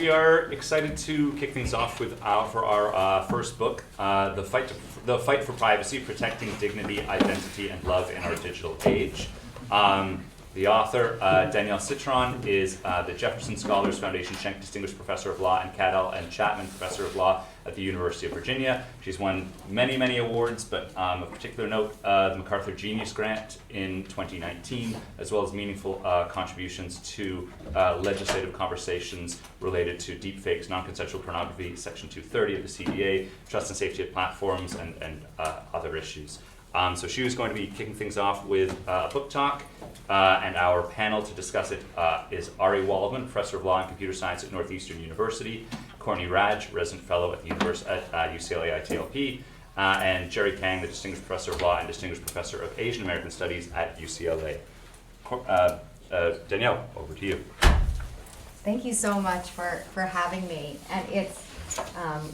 We are excited to kick things off with for our first book, the fight for privacy: protecting dignity, identity, and love in our digital age. The author, Danielle Citron, is the Jefferson Scholars Foundation Schenck Distinguished Professor of Law and Cadell and Chapman Professor of Law at the University of Virginia. She's won many, many awards, but of particular note, the MacArthur Genius Grant in 2019, as well as meaningful contributions to legislative conversations related to deepfakes, non-consensual pornography, Section 230 of the CDA, trust and safety of platforms, and other issues. So she was going to be kicking things off with a book talk, and our panel to discuss it is Ari Waldman, Professor of Law and Computer Science at Northeastern University, Courtney Radsch, Resident Fellow at UCLA ITLP, and Jerry Kang, the Distinguished Professor of Law and Distinguished Professor of Asian American Studies at UCLA. Danielle, over to you. Thank you so much for having me, and it's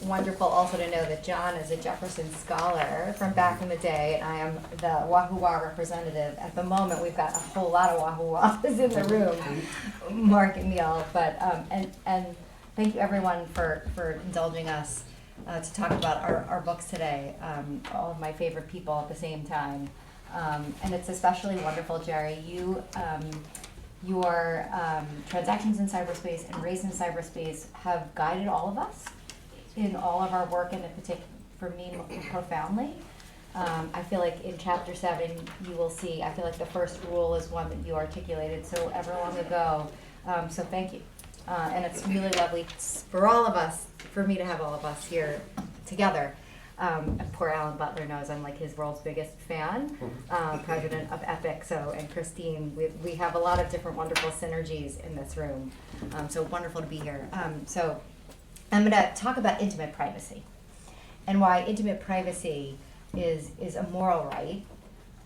wonderful also to know that John is a Jefferson scholar from back in the day, and I am the Wahoo Wah representative. At the moment, we've got a whole lot of Wahoo Wahs in the room, Mark and Neil. But and thank you everyone for indulging us to talk about our books today. All of my favorite people at the same time, and it's especially wonderful, Jerry. Your transactions in cyberspace and race in cyberspace have guided all of us in all of our work, and in particular for me profoundly. I feel like in chapter 7 you will see, I feel like the first rule is one that you articulated so ever long ago. So thank you. And it's really lovely for all of us, for me to have all of us here together. And poor Alan Butler knows I'm like his world's biggest fan, president of Epic. So, and Christine, we have a lot of different wonderful synergies in this room. So wonderful to be here. So I'm going to talk about intimate privacy and why intimate privacy is a moral right,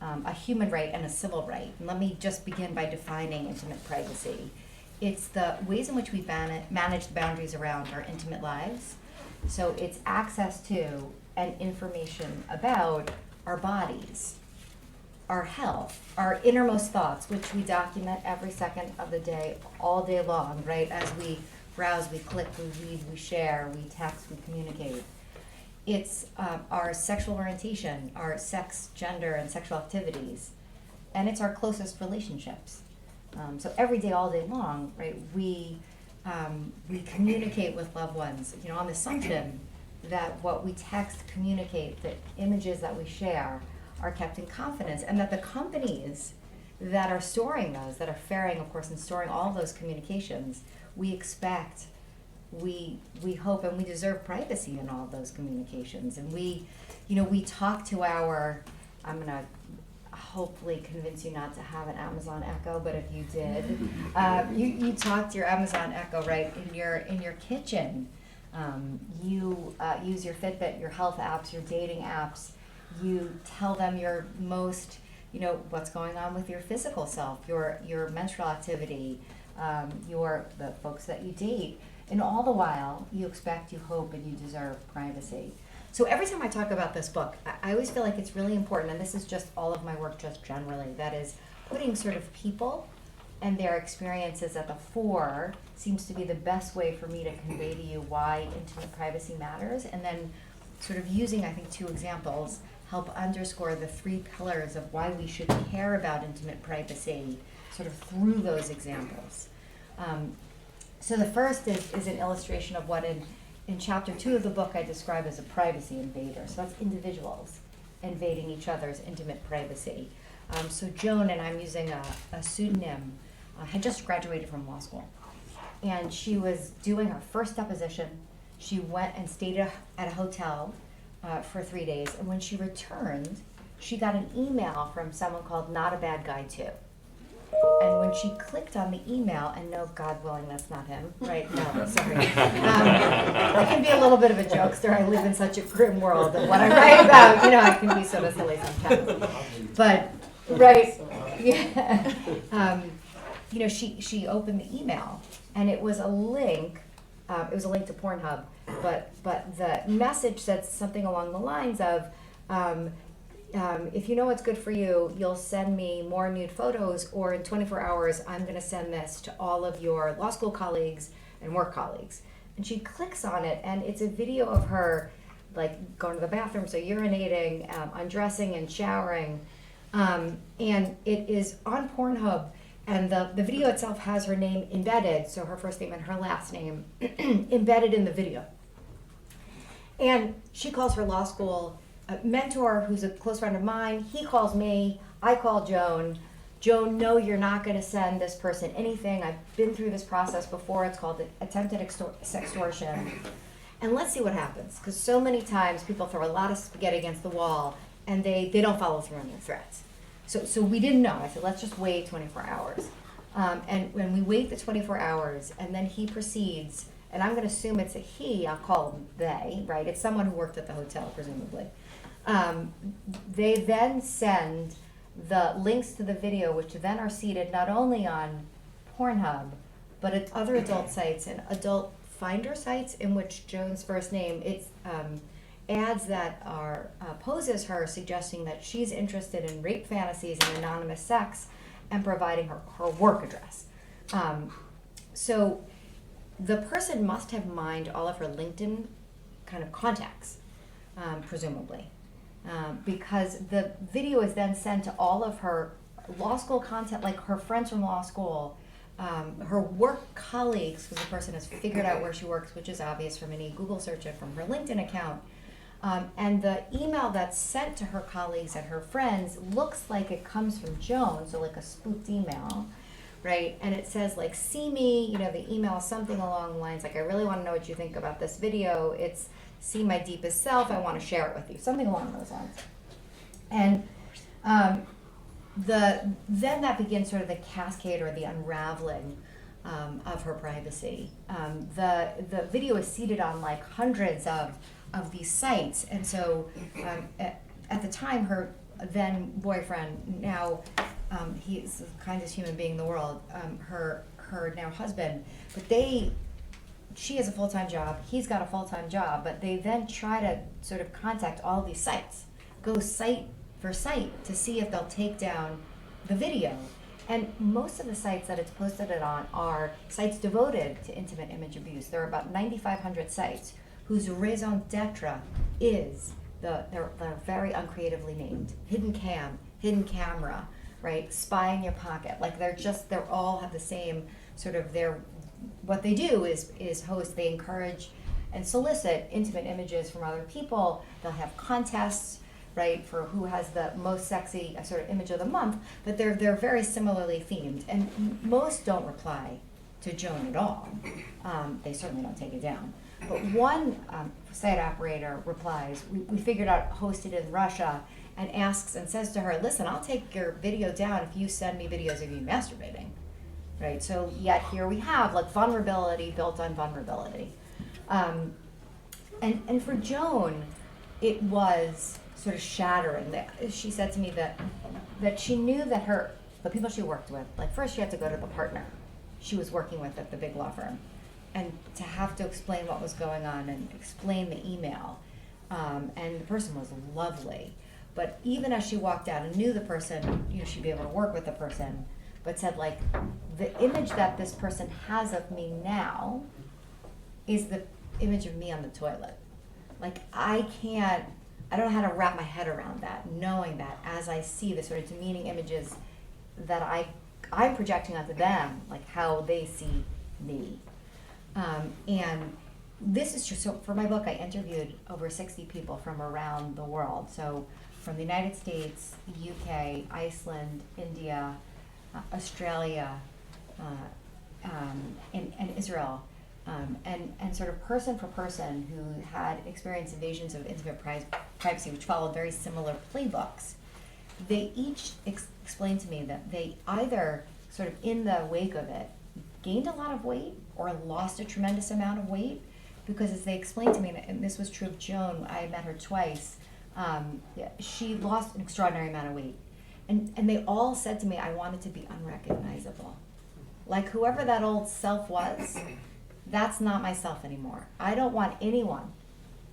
a human right, and a civil right. And let me just begin by defining intimate privacy. It's the ways in which we manage the boundaries around our intimate lives. So it's access to and information about our bodies, our health, our innermost thoughts, which we document every second of the day, all day long, right? As we browse, we click, we read, we share, we text, we communicate. It's our sexual orientation, our sex, gender, and sexual activities, and it's our closest relationships. So every day, all day long, right? We communicate with loved ones, on the assumption that what we text, communicate, the images that we share are kept in confidence, and that the companies that are storing those, that are faring, of course, and storing all those communications, we expect, we hope, and we deserve privacy in all of those communications. And we talk to our, I'm going to hopefully convince you not to have an Amazon Echo, but if you did, you talk to your Amazon Echo, right, in your kitchen. You use your Fitbit, your health apps, your dating apps. You tell them your most, what's going on with your physical self, your menstrual activity, the folks that you date, and all the while you expect, you hope, and you deserve privacy. So every time I talk about this book, I always feel like it's really important, and this is just all of my work just generally, that is putting sort of people and their experiences at the fore seems to be the best way for me to convey to you why intimate privacy matters, and then sort of using, I think, 2 examples help underscore the 3 pillars of why we should care about intimate privacy sort of through those examples. So the first is an illustration of what in chapter 2 of the book I describe as a privacy invader. So that's individuals invading each other's intimate privacy. So Joan, and I'm using a pseudonym, had just graduated from law school. And she was doing her first deposition. She went and stayed at a hotel for 3 days. And when she returned, she got an email from someone called Not a Bad Guy Too. And when she clicked on the email, and no, God willing, that's not him, right? No, sorry. I can be a little bit of a jokester. I live in such a grim world, and what I write about, I can be sort of silly sometimes. But, right, yeah. She opened the email, and it was a link. It was a link to Pornhub, but the message said something along the lines of, if you know what's good for you, you'll send me more nude photos, or in 24 hours, I'm going to send this to all of your law school colleagues and work colleagues. and she clicks on it, and it's a video of her like going to the bathroom, so urinating, undressing and showering, and it is on Pornhub, and the video itself has her name embedded, so her first name and her last name embedded in the video. And she calls her law school mentor, who's a close friend of mine. He calls me, I call Joan. Joan, no, you're not going to send this person anything. I've been through this process before. It's called attempted sextortion. And let's see what happens, because so many times people throw a lot of spaghetti against the wall and they don't follow through on their threats. So we didn't know. I said, let's just wait 24 hours. And when we wait the 24 hours, and then he proceeds, and I'm going to assume it's a he, I'll call him they, right? It's someone who worked at the hotel, presumably. They then send the links to the video, which then are seeded not only on Pornhub, but at other adult sites and adult finder sites, in which Joan's first name, it's ads that are poses her, suggesting that she's interested in rape fantasies and anonymous sex, and providing her work address. So the person must have mined all of her LinkedIn kind of contacts, presumably, because the video is then sent to all of her law school content, like her friends from law school, her work colleagues, because the person has figured out where she works, which is obvious from any Google search and from her LinkedIn account. And the email that's sent to her colleagues and her friends looks like it comes from Joan, so like a spoofed email, right? And it says like, see me, the email is something along the lines like, I really want to know what you think about this video. It's see my deepest self, I want to share it with you, something along those lines. And then that begins sort of the cascade or the unraveling of her privacy. The video is seeded on like hundreds of these sites, and so at the time, her then boyfriend, now he's the kindest human being in the world, her now husband, but she has a full-time job, he's got a full-time job, but they then try to sort of contact all these sites, go site for site to see if they'll take down the video. And most of the sites that it's posted it on are sites devoted to intimate image abuse. There are about 9,500 sites whose raison d'etre is they're very uncreatively named. Hidden cam, hidden camera, right? Spy in your pocket. Like they're all have the same sort of what they do is host, they encourage and solicit intimate images from other people. They'll have contests, right, for who has the most sexy sort of image of the month, but they're very similarly themed. And most don't reply to Joan at all. They certainly don't take it down. But one site operator replies, we figured out hosted in Russia, and asks and says to her, listen, I'll take your video down if you send me videos of you masturbating. Right, so yet here we have like vulnerability built on vulnerability. And for Joan, it was sort of shattering. She said to me that she knew that the people she worked with, like first she had to go to the partner she was working with at the big law firm, and to have to explain what was going on and explain the email. And the person was lovely, but even as she walked out and knew the person, she'd be able to work with the person, but said like, the image that this person has of me now is the image of me on the toilet. Like I don't know how to wrap my head around that, knowing that as I see the sort of demeaning images that I'm projecting onto them, like how they see me. And this is just, so for my book, I interviewed over 60 people from around the world. So from the United States, UK, Iceland, India, Australia, and Israel, and sort of person for person who had experienced invasions of intimate privacy, which followed very similar playbooks. They each explained to me that they either sort of in the wake of it gained a lot of weight or lost a tremendous amount of weight, because as they explained to me, and this was true of Joan, I met her twice, she lost an extraordinary amount of weight. And they all said to me, I wanted to be unrecognizable. Like whoever that old self was, that's not myself anymore. I don't want anyone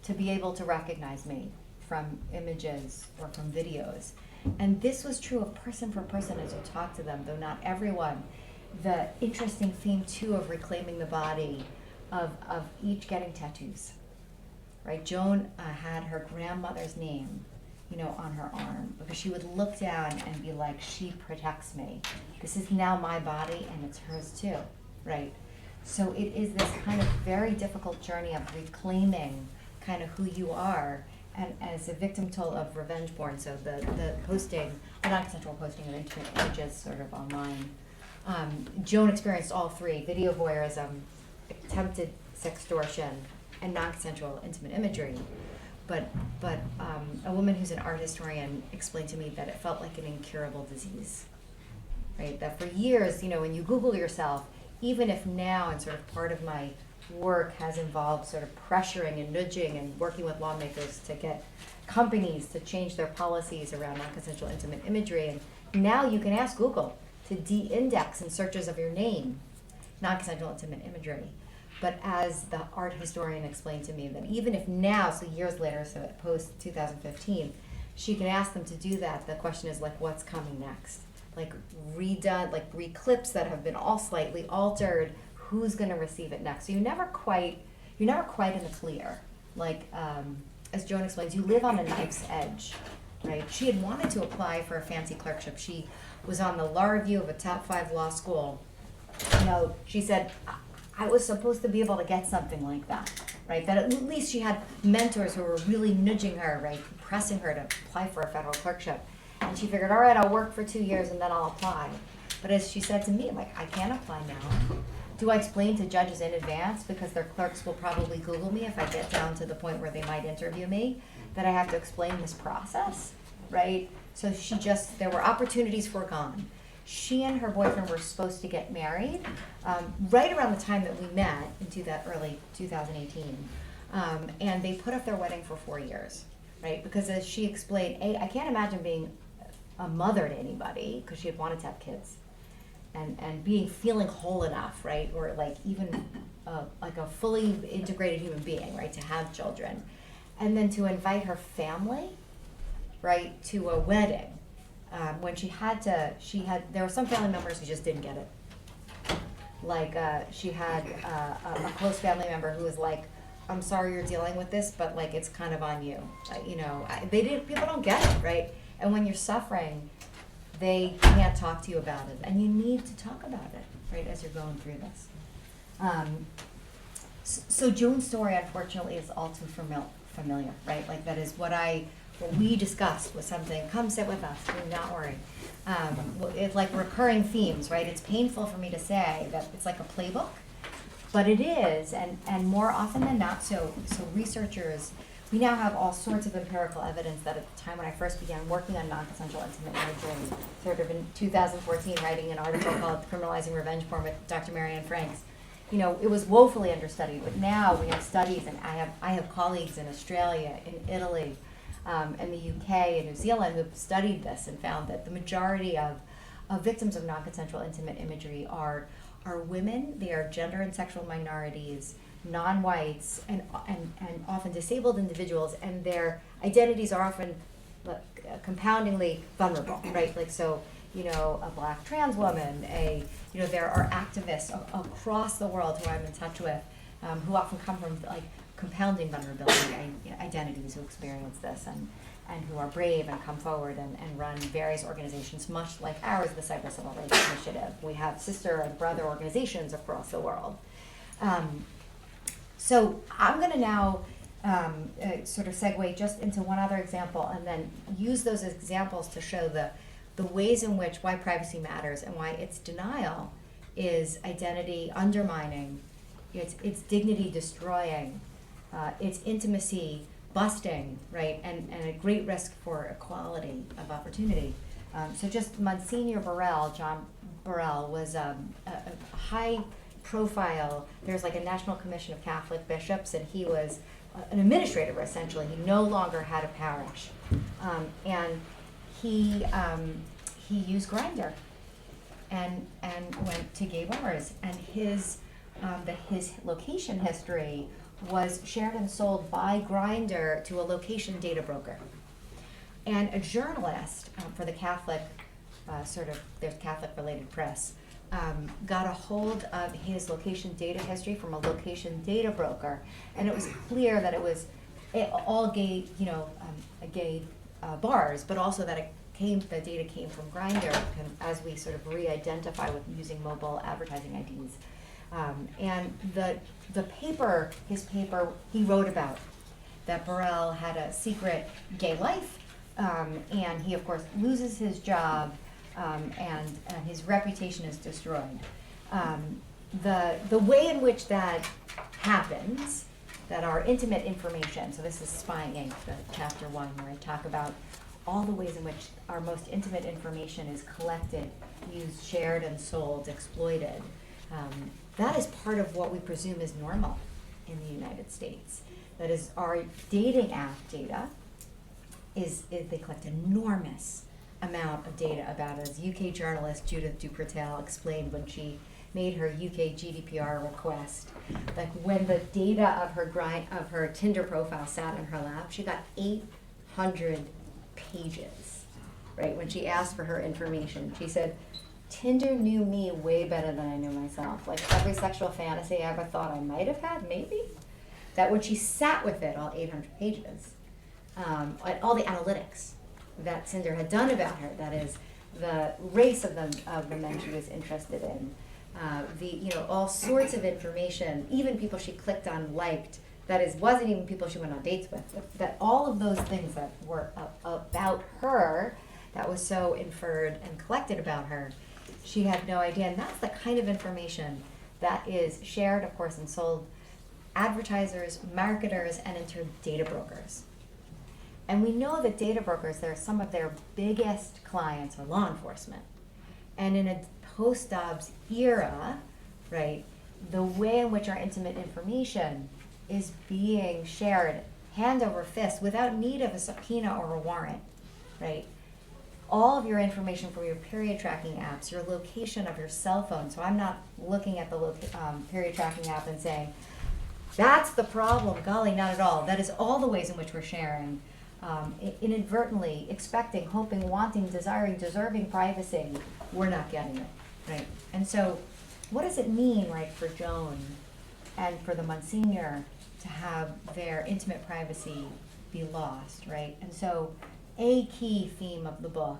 to be able to recognize me from images or from videos. And this was true of person for person as you talk to them, though not everyone. The interesting theme too of reclaiming the body of each getting tattoos, right? Joan had her grandmother's name, on her arm, because she would look down and be like, she protects me. This is now my body and it's hers too, right? So it is this kind of very difficult journey of reclaiming kind of who you are. And as a victim toll of revenge porn, so the non-consensual posting of intimate images sort of online, Joan experienced all three: video voyeurism, attempted sextortion, and non-consensual intimate imagery. But a woman who's an art historian explained to me that it felt like an incurable disease, right? That for years, when you Google yourself, even if now, and sort of part of my work has involved sort of pressuring and nudging and working with lawmakers to get companies to change their policies around non-consensual intimate imagery. And now you can ask Google to de-index in searches of your name non-consensual intimate imagery. But as the art historian explained to me, that even if now, so years later, so post 2015, she can ask them to do that, the question is like, what's coming next? Like redone, like reclips that have been all slightly altered, who's going to receive it next? So you're never quite in the clear. Like, as Joan explains, you live on a knife's edge, right? She had wanted to apply for a fancy clerkship. She was on the law review of a top 5 law school. She said, I was supposed to be able to get something like that, right? That at least she had mentors who were really nudging her, right? Pressing her to apply for a federal clerkship. And she figured, all right, I'll work for 2 years and then I'll apply. But as she said to me, like, I can't apply now. Do I explain to judges in advance, because their clerks will probably Google me if I get down to the point where they might interview me, that I have to explain this process, right? So there were opportunities foregone. She and her boyfriend were supposed to get married right around the time that we met in early 2018. And they put off their wedding for 4 years, right? Because as she explained, I can't imagine being a mother to anybody, because she had wanted to have kids. And feeling whole enough, right? Or like even like a fully integrated human being, right? To have children. And then to invite her family, right, to a wedding. When there were some family members who just didn't get it. Like she had a close family member who was like, I'm sorry you're dealing with this, but like it's kind of on you. People don't get it, right? And when you're suffering, they can't talk to you about it, and you need to talk about it, right, as you're going through this. So Joan's story, unfortunately, is all too familiar, right? Like that is what we discussed was something, come sit with us, do not worry. It's like recurring themes, right? It's painful for me to say that it's like a playbook, but it is, and more often than not, so researchers, we now have all sorts of empirical evidence that at the time when I first began working on non-consensual intimate imagery, sort of in 2014, writing an article called Criminalizing Revenge Porn with Dr. Marianne Franks, it was woefully understudied, but now we have studies, and I have colleagues in Australia, in Italy, in the UK, and New Zealand who've studied this and found that the majority of victims of non-consensual intimate imagery are women. They are gender and sexual minorities, non-whites, and often disabled individuals, and their identities are often compoundingly vulnerable, right? Like, so, a black trans woman, there are activists across the world who I'm in touch with, who often come from like compounding vulnerability identities who experience this and who are brave and come forward and run various organizations, much like ours, the Cyber Civil Rights Initiative. We have sister and brother organizations across the world. So I'm going to now sort of segue just into one other example, and then use those examples to show the ways in which why privacy matters and why its denial is identity undermining, it's dignity destroying, it's intimacy busting, right, and a great risk for equality of opportunity. So just Monsignor Burrell, John Burrell, was a high profile, there's like a National Commission of Catholic Bishops, and he was an administrator essentially. He no longer had a parish. And he used Grindr and went to gay bars, and his location history was shared and sold by Grindr to a location data broker. And a journalist for the Catholic, there's Catholic related press, got a hold of his location data history from a location data broker, and it was clear that it was all gay, gay bars, but also that the data came from Grindr, as we sort of re-identify with using mobile advertising IDs. And the paper, he wrote about that Burrell had a secret gay life, and he of course loses his job, and his reputation is destroyed. The way in which that happens, that our intimate information, so this is Spying Inc., the chapter 1, where I talk about all the ways in which our most intimate information is collected, used, shared, and sold, exploited. That is part of what we presume is normal in the United States. That is, our dating app data is they collect enormous amount of data about us. UK journalist Judith Dupertel explained when she made her UK GDPR request, like when the data of her Tinder profile sat in her lap, she got 800 pages, right? When she asked for her information, she said, Tinder knew me way better than I knew myself. Like every sexual fantasy I ever thought I might have had, maybe. That when she sat with it, all 800 pages, and all the analytics that Tinder had done about her, that is, the race of the men she was interested in, all sorts of information, even people she clicked on, liked, that is, wasn't even people she went on dates with, that all of those things that were about her, that was so inferred and collected about her, she had no idea. And that's the kind of information that is shared, of course, and sold advertisers, marketers, and into data brokers. And we know that data brokers, they're some of their biggest clients are law enforcement. And in a post-Dobbs era, right, the way in which our intimate information is being shared hand over fist without need of a subpoena or a warrant, right? All of your information from your period tracking apps, your location of your cell phone. So I'm not looking at the period tracking app and saying, that's the problem. Golly, not at all. That is all the ways in which we're sharing, inadvertently, expecting, hoping, wanting, desiring, deserving privacy. We're not getting it, right? And so what does it mean, right, for Joan and for the Monsignor to have their intimate privacy be lost, right? And so a key theme of the book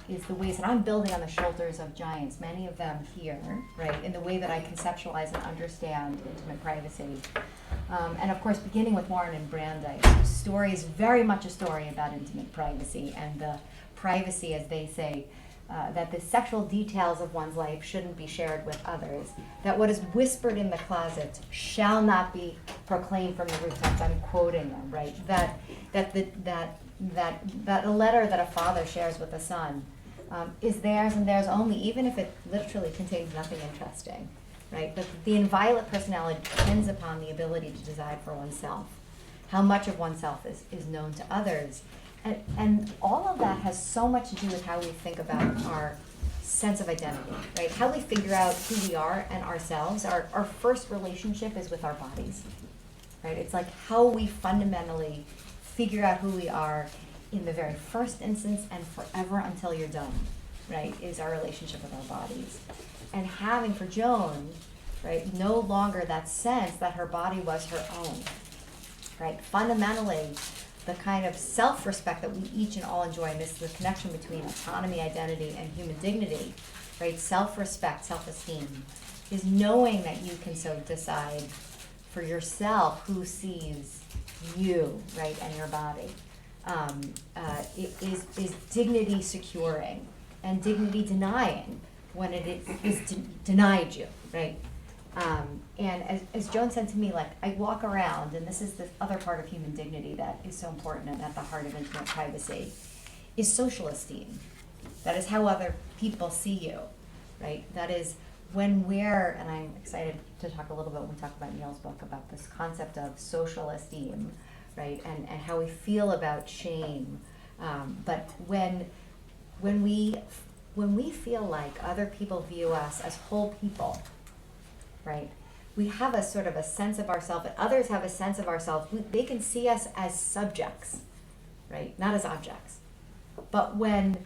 is the ways, and I'm building on the shoulders of giants, many of them here, right, in the way that I conceptualize and understand intimate privacy. And of course, beginning with Warren and Brandeis, the story is very much a story about intimate privacy and the privacy, as they say, that the sexual details of one's life shouldn't be shared with others, that what is whispered in the closet shall not be proclaimed from the rooftops. I'm quoting them, right? That a letter that a father shares with a son is theirs and theirs only, even if it literally contains nothing interesting, right? The inviolate personality depends upon the ability to decide for oneself, how much of oneself is known to others. And all of that has so much to do with how we think about our sense of identity, right? How we figure out who we are and ourselves. Our first relationship is with our bodies, right? It's like how we fundamentally figure out who we are in the very first instance and forever until you're done, right, is our relationship with our bodies. And having, for Joan, right, no longer that sense that her body was her own, right? Fundamentally, the kind of self-respect that we each and all enjoy, and this is the connection between autonomy, identity, and human dignity, right? Self-respect, self-esteem, is knowing that you can so decide for yourself who sees you, right, and your body. It is dignity securing and dignity denying when it is denied you, right? And as Joan said to me, like, I walk around, and this is the other part of human dignity that is so important and at the heart of intimate privacy, is social esteem. That is how other people see you, right? That is when we're, and I'm excited to talk a little bit when we talk about Neil's book about this concept of social esteem, right? And how we feel about shame. But when we feel like other people view us as whole people, right? We have a sort of a sense of ourselves, and others have a sense of ourselves. They can see us as subjects, right? Not as objects. But when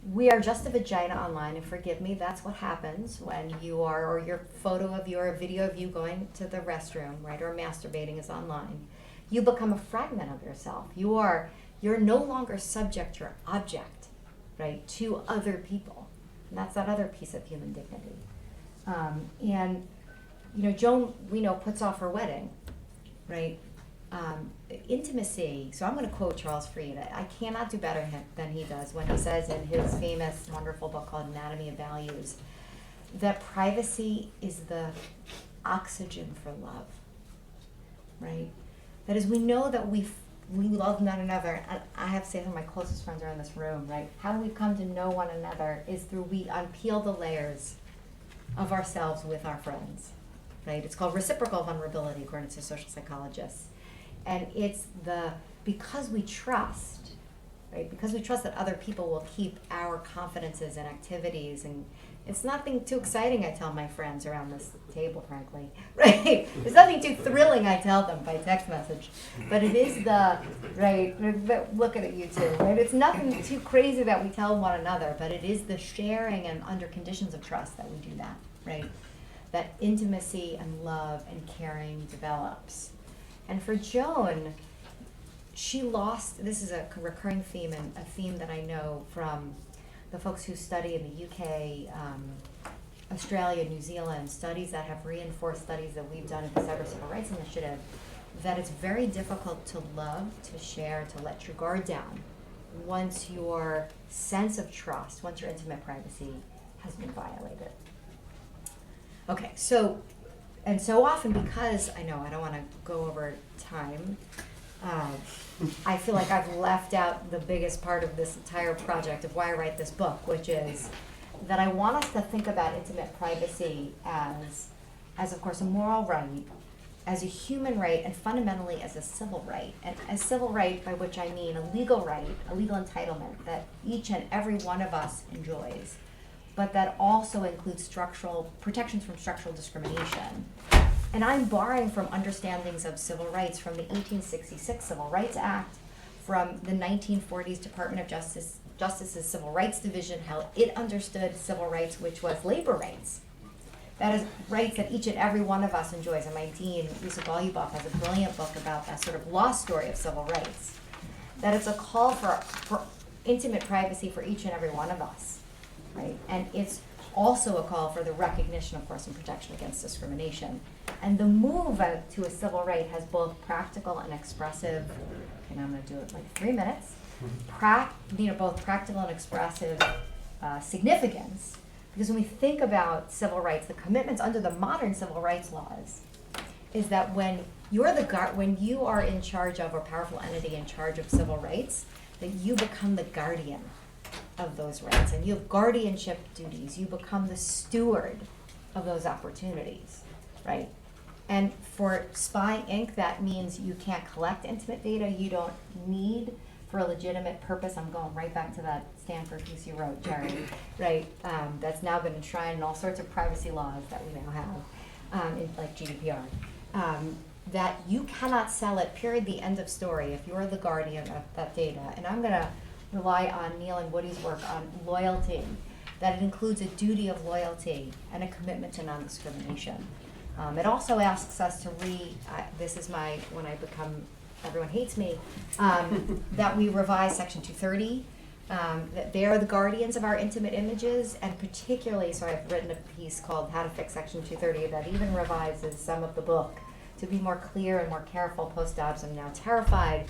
we are just a vagina online, and forgive me, that's what happens when you are, or your photo of you or a video of you going to the restroom, right, or masturbating is online. You become a fragment of yourself. You're no longer subject or object, right, to other people. And that's that other piece of human dignity. And, you know, Joan, we know, puts off her wedding, right? Intimacy. So I'm going to quote Charles Freed. I cannot do better than he does when he says in his famous, wonderful book called Anatomy of Values that privacy is the oxygen for love, right? That is, we know that we love one another. I have to say some of my closest friends are in this room, right? How we come to know one another is through we unpeel the layers of ourselves with our friends, right? It's called reciprocal vulnerability, according to social psychologists. And it's because we trust, right? Because we trust that other people will keep our confidences and activities, and it's nothing too exciting, I tell my friends around this table, frankly, right? There's nothing too thrilling, I tell them by text message, but it is looking at you too, right? It's nothing too crazy that we tell one another, but it is the sharing and under conditions of trust that we do that, right? That intimacy and love and caring develops. And for Joan, she lost, this is a recurring theme and a theme that I know from the folks who study in the UK, Australia, New Zealand, studies that have reinforced studies that we've done at the Cyber Civil Rights Initiative, that it's very difficult to love, to share, to let your guard down once your sense of trust, once your intimate privacy has been violated. Okay, so often, because I know I don't want to go over time, I feel like I've left out the biggest part of this entire project of why I write this book, which is that I want us to think about intimate privacy as of course, a moral right, as a human right, and fundamentally as a civil right. And a civil right, by which I mean a legal right, a legal entitlement that each and every one of us enjoys, but that also includes structural protections from structural discrimination. And I'm borrowing from understandings of civil rights from the 1866 Civil Rights Act, from the 1940s Department of Justice's Civil Rights Division, how it understood civil rights, which was labor rights. That is rights that each and every one of us enjoys. And my dean, Lisa Goluboff, has a brilliant book about that sort of lost story of civil rights. That it's a call for intimate privacy for each and every one of us, right? And it's also a call for the recognition, of course, and protection against discrimination. And the move to a civil right has both practical and expressive, and I'm going to do it like 3 minutes, both practical and expressive significance. Because when we think about civil rights, the commitments under the modern civil rights laws is that when when you are in charge of a powerful entity in charge of civil rights, that you become the guardian of those rights, and you have guardianship duties. You become the steward of those opportunities, right? And for Spy Inc., that means you can't collect intimate data. You don't need, for a legitimate purpose, I'm going right back to that Stanford piece you wrote, Jerry, right? That's now been enshrined in all sorts of privacy laws that we now have, like GDPR. That you cannot sell it, period, the end of story, if you're the guardian of that data. And I'm going to rely on Neil and Woody's work on loyalty, that it includes a duty of loyalty and a commitment to non-discrimination. It also asks us to this is when I become, everyone hates me, that we revise Section 230, that they are the guardians of our intimate images, and particularly, so I've written a piece called How to Fix Section 230 that even revises some of the book to be more clear and more careful. Post-obs, I'm now terrified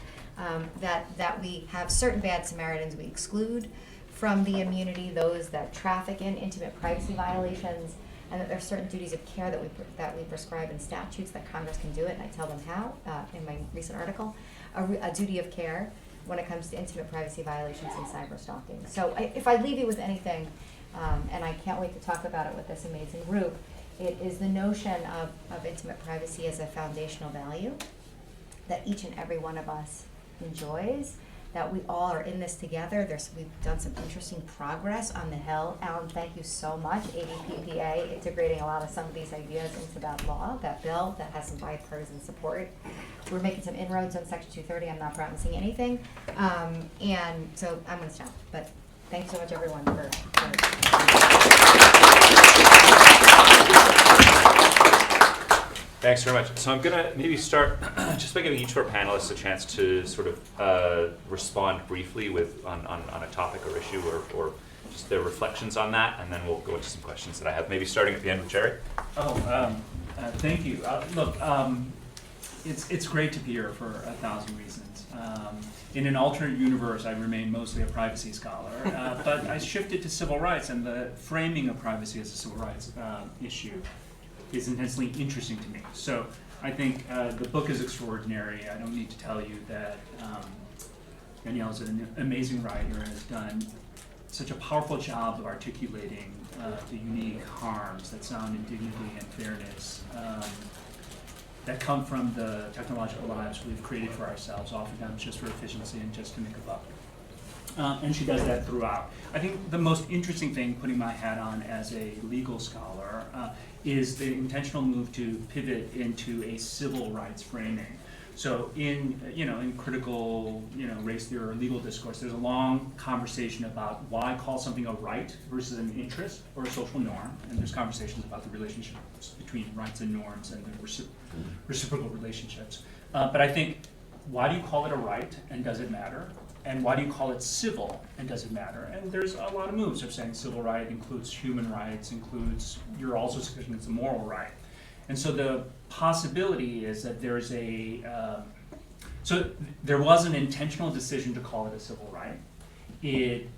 that we have certain bad Samaritans we exclude from the immunity, those that traffic in intimate privacy violations, and that there are certain duties of care that we prescribe in statutes that Congress can do it, and I tell them how in my recent article, a duty of care when it comes to intimate privacy violations and cyber stalking. So if I leave you with anything, and I can't wait to talk about it with this amazing group, it is the notion of intimate privacy as a foundational value that each and every one of us enjoys, that we all are in this together. We've done some interesting progress on the Hill. Alan, thank you so much. ADPPA, integrating a lot of some of these ideas into that law, that bill that has some bipartisan support. We're making some inroads on Section 230. I'm not promising anything. And so I'm going to stop. But Thanks so much, everyone, for Thanks very much. So I'm going to maybe start just by giving each of our panelists a chance to sort of respond briefly on a topic or issue or just their reflections on that, and then we'll go into some questions that I have. Maybe starting at the end with Jerry. Thank you. Look, it's great to be here for 1,000 reasons. In an alternate universe, I remain mostly a privacy scholar, but I shifted to civil rights, and the framing of privacy as a civil rights issue is intensely interesting to me. So I think the book is extraordinary. I don't need to tell you that Danielle is an amazing writer and has done such a powerful job of articulating the unique harms that sound in dignity and fairness that come from the technological lives we've created for ourselves, oftentimes just for efficiency and just to make a buck. And she does that throughout. I think the most interesting thing, putting my hat on as a legal scholar, is the intentional move to pivot into a civil rights framing. So in critical race theory or legal discourse, there's a long conversation about why call something a right versus an interest or a social norm, and there's conversations about the relationships between rights and norms and the reciprocal relationships. But I think, why do you call it a right, and does it matter? And why do you call it civil, and does it matter? And there's a lot of moves of saying civil right includes human rights, you're also suggesting it's a moral right. And so the possibility is that there's so there was an intentional decision to call it a civil right. It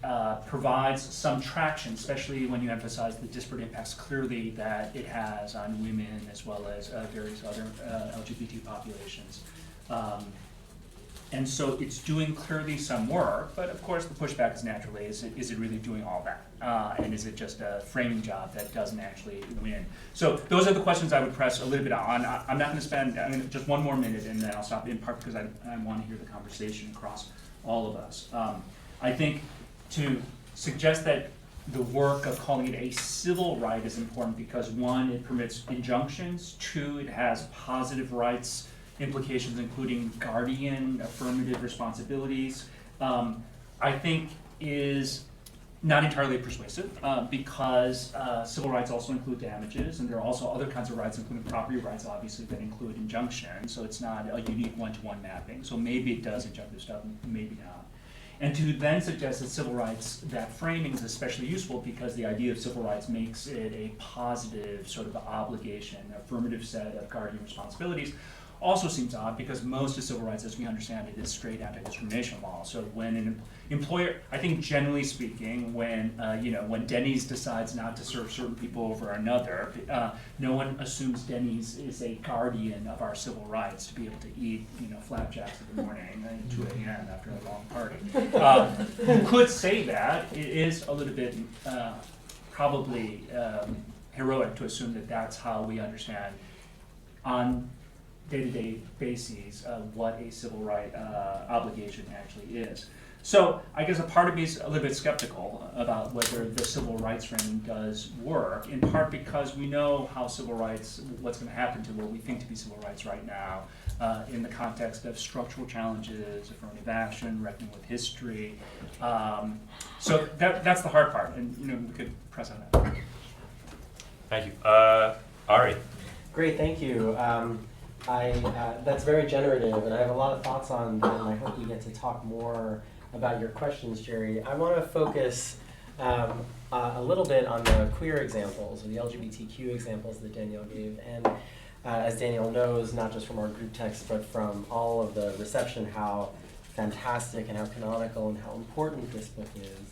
provides some traction, especially when you emphasize the disparate impacts clearly that it has on women as well as various other LGBT populations. And so it's doing clearly some work, but of course the pushback is naturally, is it really doing all that? And is it just a framing job that doesn't actually win? So those are the questions I would press a little bit on. I'm not gonna spend just one more minute and then I'll stop, in part because I wanna hear the conversation across all of us. I think to suggest that the work of calling it a civil right is important because one, it permits injunctions, two, it has positive rights implications, including guardian affirmative responsibilities, I think is not entirely persuasive because civil rights also include damages, and there are also other kinds of rights, including property rights, obviously, that include injunction, so it's not a unique one-to-one mapping. So maybe it does injunctive stuff, maybe not. And to then suggest that civil rights, that framing is especially useful because the idea of civil rights makes it a positive sort of obligation, affirmative set of guardian responsibilities, also seems odd because most of civil rights, as we understand it, is straight anti-discrimination law. So when an employer, I think generally speaking, when Denny's decides not to serve certain people over another, no one assumes Denny's is a guardian of our civil rights to be able to eat, flapjacks in the morning at 2 a.m. after a long party. You could say that. It is a little bit probably heroic to assume that that's how we understand on day-to-day bases what a civil right obligation actually is. So I guess a part of me is a little bit skeptical about whether the civil rights framing does work, in part because we know how civil rights, what's going to happen to what we think to be civil rights right now in the context of structural challenges, affirmative action, reckoning with history. So that's the hard part, and we could press on that. Thank you. Ari. Great, thank you. That's very generative, and I have a lot of thoughts on that, and I hope we get to talk more about your questions, Jerry. I want to focus a little bit on the queer examples, or the LGBTQ examples that Danielle gave, and as Danielle knows, not just from our group text, but from all of the reception, how fantastic and how canonical and how important this book is.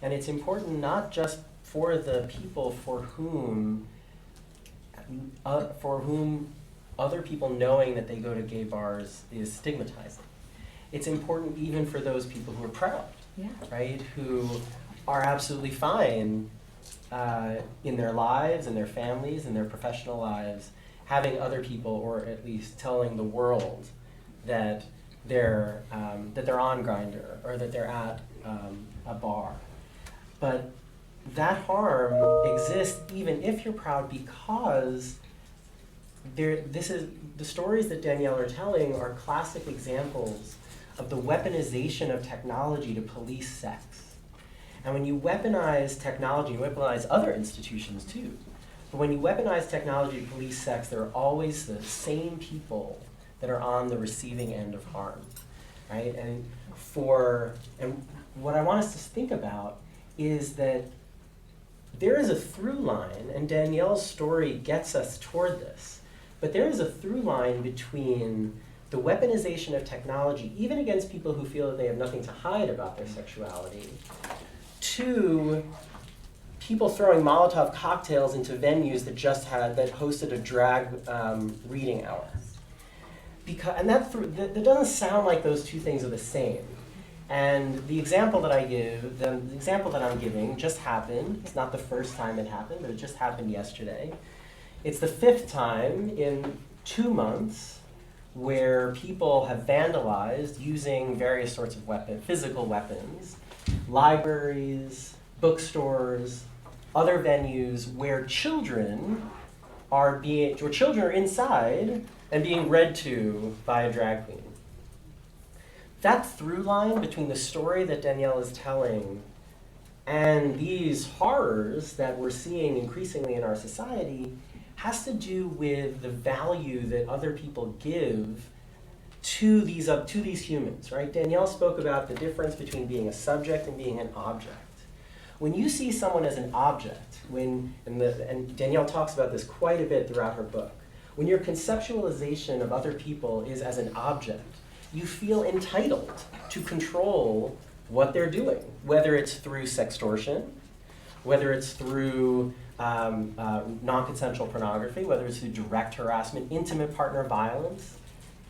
And it's important not just for the people for whom other people knowing that they go to gay bars is stigmatizing. It's important even for those people who are proud, right? Who are absolutely fine in their lives, in their families, in their professional lives, having other people, or at least telling the world that they're on Grindr or that they're at a bar. But that harm exists even if you're proud, because the stories that Danielle are telling are classic examples of the weaponization of technology to police sex. And when you weaponize technology, you weaponize other institutions too. But when you weaponize technology to police sex, there are always the same people that are on the receiving end of harm, right? And what I want us to think about is that there is a through line, and Danielle's story gets us toward this, but there is a through line between the weaponization of technology, even against people who feel that they have nothing to hide about their sexuality, to people throwing Molotov cocktails into venues that hosted a drag reading hour. And that doesn't sound like those two things are the same. And the example that I'm giving just happened. It's not the first time it happened, but it just happened yesterday. It's the 5th time in 2 months where people have vandalized using various sorts of physical weapons, libraries, bookstores, other venues where children are inside and being read to by a drag queen. That through line between the story that Danielle is telling and these horrors that we're seeing increasingly in our society has to do with the value that other people give to these humans, right? Danielle spoke about the difference between being a subject and being an object. When you see someone as an object, and Danielle talks about this quite a bit throughout her book, when your conceptualization of other people is as an object, you feel entitled to control what they're doing, whether it's through sextortion, whether it's through non-consensual pornography, whether it's through direct harassment, intimate partner violence,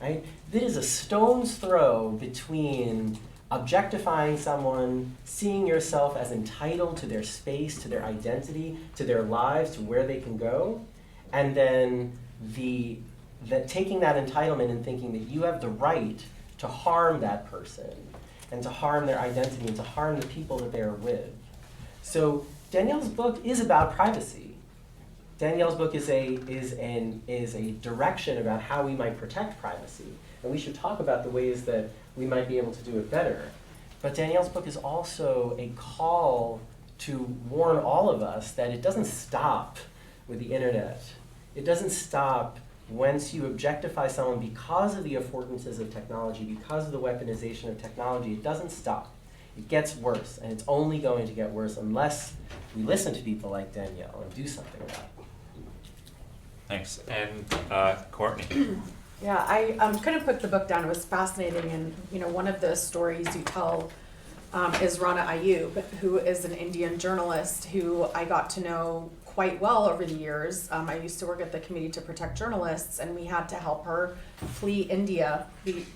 right? There is a stone's throw between objectifying someone, seeing yourself as entitled to their space, to their identity, to their lives, to where they can go, and then taking that entitlement and thinking that you have the right to harm that person and to harm their identity and to harm the people that they're with. So Danielle's book is about privacy. Danielle's book is a direction about how we might protect privacy, and we should talk about the ways that we might be able to do it better. But Danielle's book is also a call to warn all of us that it doesn't stop with the internet. It doesn't stop once you objectify someone because of the affordances of technology, because of the weaponization of technology. It doesn't stop. It gets worse, and it's only going to get worse unless we listen to people like Danielle and do something about it. Thanks. And Courtney. Yeah, I couldn't put the book down. It was fascinating, and one of the stories you tell is Rana Ayub, who is an Indian journalist who I got to know quite well over the years. I used to work at the Committee to Protect Journalists, and we had to help her flee India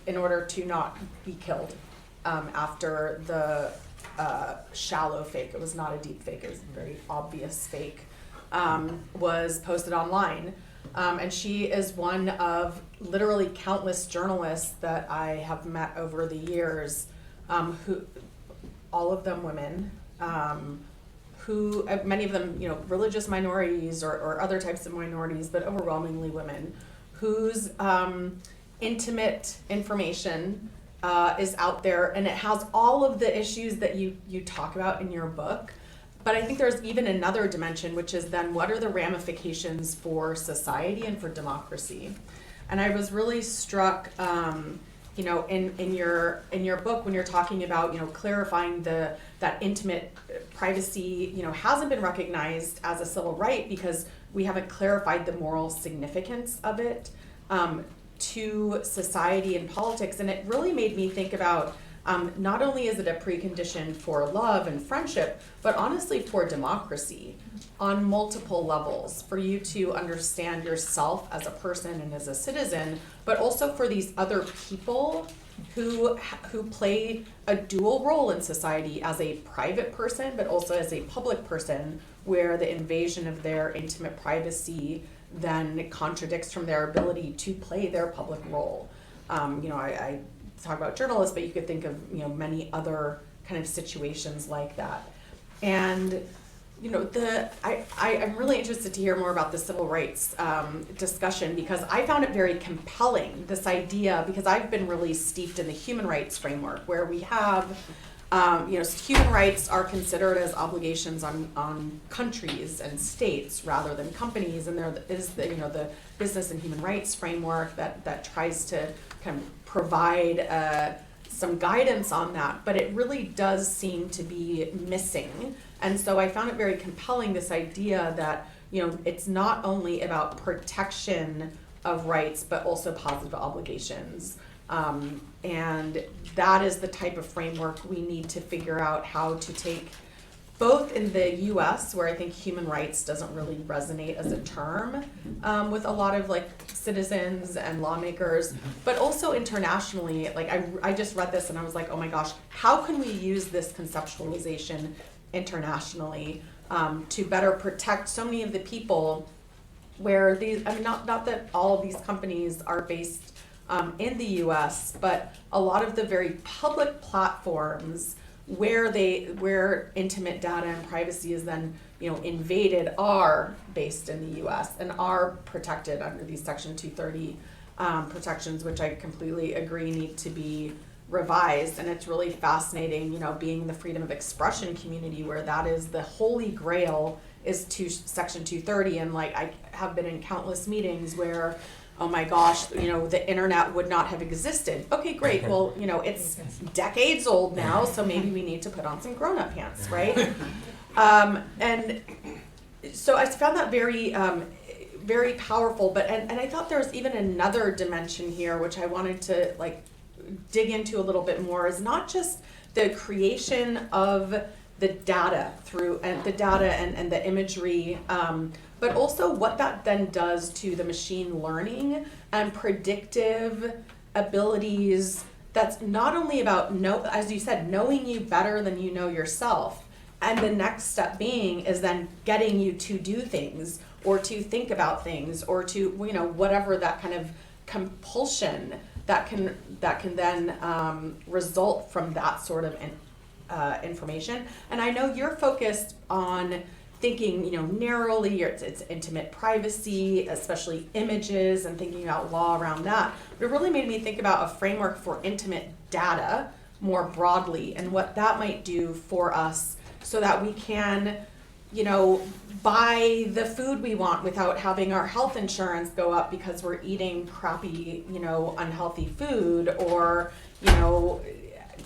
in order to not be killed after the shallow fake. It was not a deep fake. It was a very obvious fake. Was posted online. And she is one of literally countless journalists that I have met over the years, who, all of them women, who, many of them, religious minorities or other types of minorities, but overwhelmingly women, whose intimate information is out there, and it has all of the issues that you talk about in your book. But I think there's even another dimension, which is then what are the ramifications for society and for democracy? And I was really struck, in your book when you're talking about, clarifying that intimate privacy, hasn't been recognized as a civil right because we haven't clarified the moral significance of it to society and politics. And it really made me think about not only is it a precondition for love and friendship, but honestly for democracy on multiple levels, for you to understand yourself as a person and as a citizen, but also for these other people who play a dual role in society as a private person, but also as a public person, where the invasion of their intimate privacy then contradicts from their ability to play their public role. I talk about journalists, but you could think of many other kind of situations like that. And I'm really interested to hear more about the civil rights discussion, because I found it very compelling, this idea, because I've been really steeped in the human rights framework, where we have Human rights are considered as obligations on countries and states rather than companies, and there is the business and human rights framework that tries to kind of provide some guidance on that, but it really does seem to be missing. And so I found it very compelling, this idea that it's not only about protection of rights, but also positive obligations. And that is the type of framework we need to figure out how to take, both in the US, where I think human rights doesn't really resonate as a term with a lot of citizens and lawmakers, but also internationally. I just read this and I was like, oh my gosh, how can we use this conceptualization internationally to better protect so many of the people where not that all of these companies are based in the US, but a lot of the very public platforms where intimate data and privacy is then invaded are based in the US and are protected under these Section 230 protections, which I completely agree need to be revised. And it's really fascinating, being in the freedom of expression community where that is the holy grail is to Section 230. And I have been in countless meetings where, oh my gosh, the internet would not have existed. Okay, great. Well, it's decades old now, so maybe we need to put on some grown-up pants, right? And so I found that very, very powerful. But and I thought there was even another dimension here, which I wanted to dig into a little bit more, is not just the creation of the data and the imagery, but also what that then does to the machine learning and predictive abilities. That's not only about, as you said, knowing you better than you know yourself, and the next step is then getting you to do things or to think about things or to whatever that kind of compulsion that can then result from that sort of information. And I know you're focused on thinking, narrowly, it's intimate privacy, especially images, and thinking about law around that. But it really made me think about a framework for intimate data more broadly and what that might do for us so that we can, buy the food we want without having our health insurance go up because we're eating crappy, unhealthy food, or,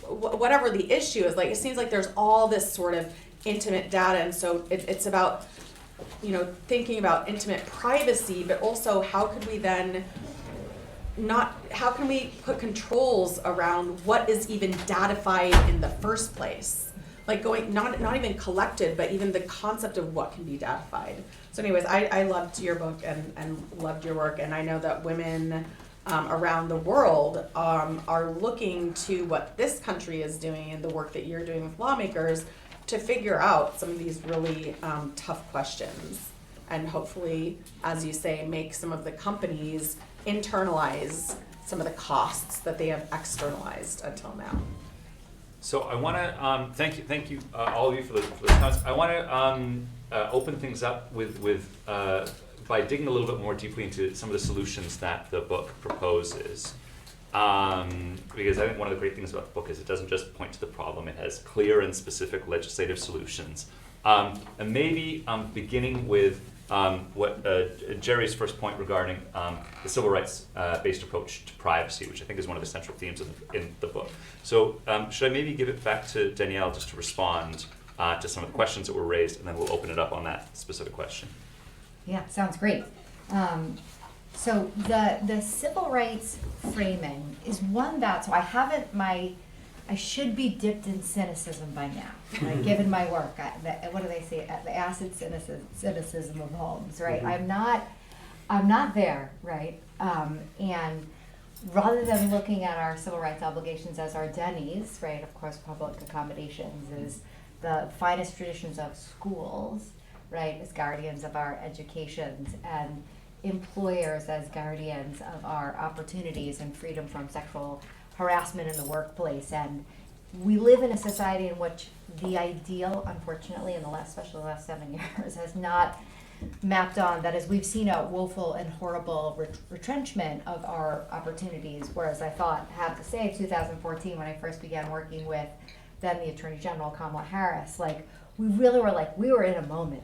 whatever the issue is. It seems like there's all this sort of intimate data, and so it's about thinking about intimate privacy, but also how can we put controls around what is even datified in the first place, not even collected, but even the concept of what can be datified. So anyways, I loved your book and loved your work, and I know that women around the world are looking to what this country is doing and the work that you're doing with lawmakers to figure out some of these really tough questions, and hopefully, as you say, make some of the companies internalize some of the costs that they have externalized until now. So I want to thank you all of you for the comments. I want to open things up with by digging a little bit more deeply into some of the solutions that the book proposes. Because I think one of the great things about the book is it doesn't just point to the problem, it has clear and specific legislative solutions. And maybe beginning with what Jerry's first point regarding the civil rights based approach to privacy, which I think is one of the central themes in the book. So should I maybe give it back to Danielle just to respond to some of the questions that were raised, and then we'll open it up on that specific question. Yeah, sounds great. So the civil rights framing is one that, so I should be dipped in cynicism by now, right? Given my work. What do they say? The acid cynicism of Holmes, right? Mm-hmm. I'm not there, right? And rather than looking at our civil rights obligations as our dennies, right? Of course, public accommodations is the finest traditions of schools, right? As guardians of our educations, and employers as guardians of our opportunities and freedom from sexual harassment in the workplace. And we live in a society in which the ideal, unfortunately, especially the last 7 years, has not mapped on that, as we've seen a woeful and horrible retrenchment of our opportunities. Whereas I have to say, 2014, when I first began working with then the Attorney General, Kamala Harris, like, we really were like, we were in a moment.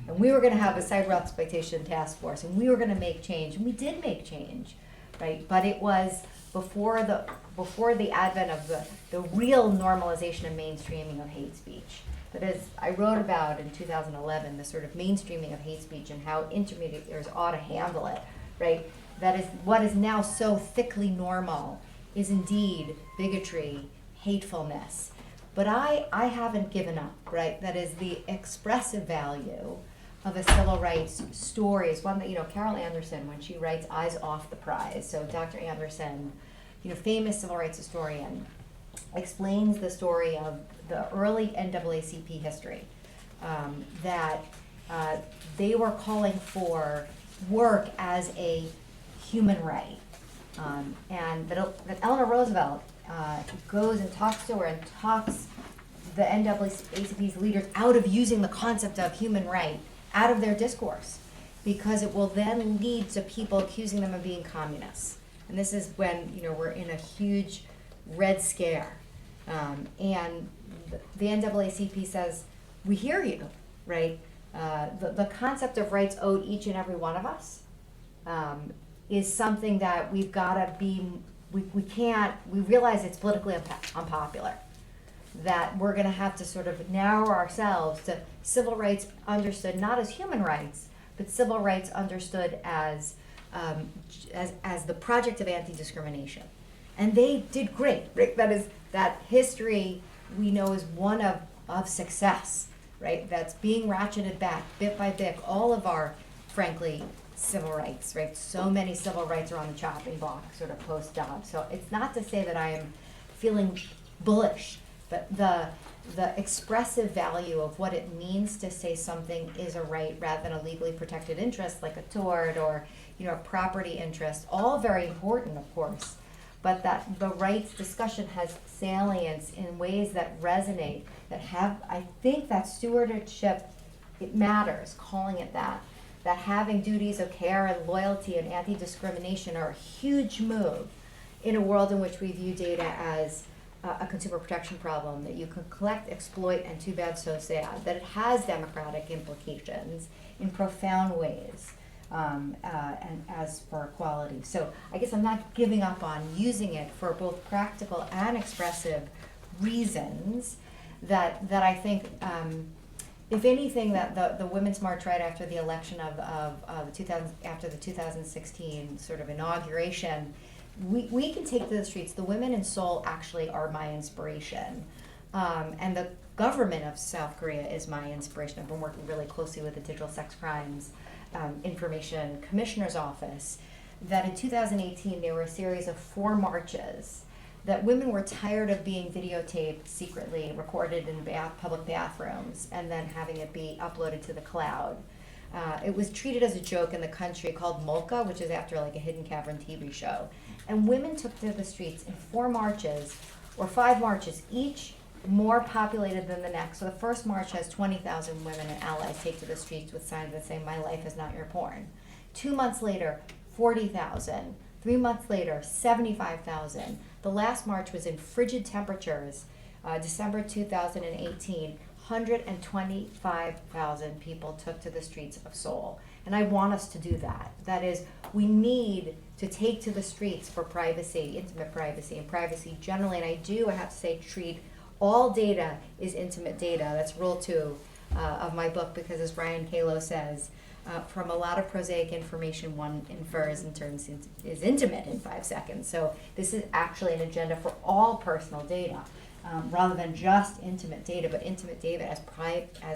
And we were gonna have a cyber exploitation task force, and we were gonna make change, and we did make change, right? But it was before the advent of the real normalization and mainstreaming of hate speech. That is, I wrote about in 2011, the sort of mainstreaming of hate speech and how intermediaries ought to handle it, right? That is, what is now so thickly normal is indeed bigotry, hatefulness. But I haven't given up, right? That is, the expressive value of a civil rights story is one that, you know, Carol Anderson, when she writes Eyes Off the Prize, so Dr. Anderson, you know, famous civil rights historian, explains the story of the early NAACP history, that they were calling for work as a human right. And that Eleanor Roosevelt goes and talks to her and talks the NAACP's leaders out of using the concept of human right out of their discourse, because it will then lead to people accusing them of being communists. And this is when, you know, we're in a huge Red Scare. And the NAACP says, we hear you, right? The concept of rights owed each and every one of us is something that we've got to be, we realize it's politically unpopular, that we're going to have to sort of narrow ourselves to civil rights understood not as human rights, but civil rights understood as the project of anti-discrimination. And they did great, right? That history we know is one of success, right? That's being ratcheted back bit by bit, all of our, frankly, civil rights, right? So many civil rights are on the chopping block sort of post-Dobbs. So it's not to say that I am feeling bullish, but the expressive value of what it means to say something is a right rather than a legally protected interest like a tort or, you know, a property interest, all very important, of course, but that the rights discussion has salience in ways that resonate, that have, I think that stewardship, it matters, calling it that having duties of care and loyalty and anti-discrimination are a huge move in a world in which we view data as a consumer protection problem, that you can collect, exploit, and too bad, so sad, that it has democratic implications in profound ways, and as for equality. So I guess I'm not giving up on using it for both practical and expressive reasons that I think, if anything, that the Women's March right after the election after the 2016 sort of inauguration, we can take to the streets. The women in Seoul actually are my inspiration. And the government of South Korea is my inspiration. I've been working really closely with the Digital Sex Crimes Information Commissioner's Office, that in 2018 there were a series of 4 marches that women were tired of being videotaped secretly, recorded in public bathrooms, and then having it be uploaded to the cloud. It was treated as a joke in the country called Molka, which is after like a hidden cavern TV show. And women took to the streets in 4 marches, or 5 marches, each more populated than the next. So the first march has 20,000 women and allies take to the streets with signs that say, "My life is not your porn." 2 months later, 40,000. 3 months later, 75,000. The last march was in frigid temperatures, December 2018. 125,000 people took to the streets of Seoul. And I want us to do that. That is, we need to take to the streets for privacy, intimate privacy, and privacy generally. And I have to say, treat all data is intimate data. That's rule 2 of my book, because as Brian Kalo says, from a lot of prosaic information, one infers and turns is intimate in 5 seconds. So this is actually an agenda for all personal data. Rather than just intimate data, but intimate data as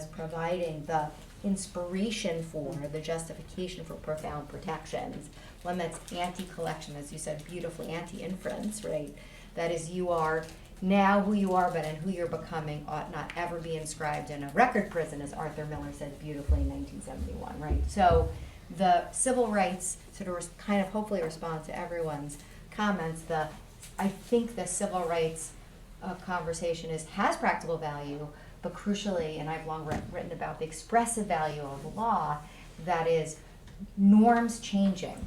providing the inspiration for the justification for profound protections. One that's anti-collection, as you said beautifully, anti-inference, right? That is, you are now who you are, but and who you're becoming ought not ever be inscribed in a record prison, as Arthur Miller said beautifully in 1971, right? So the civil rights sort of kind of hopefully respond to everyone's comments. I think the civil rights conversation has practical value, but crucially, and I've long written about the expressive value of law, that is norms changing.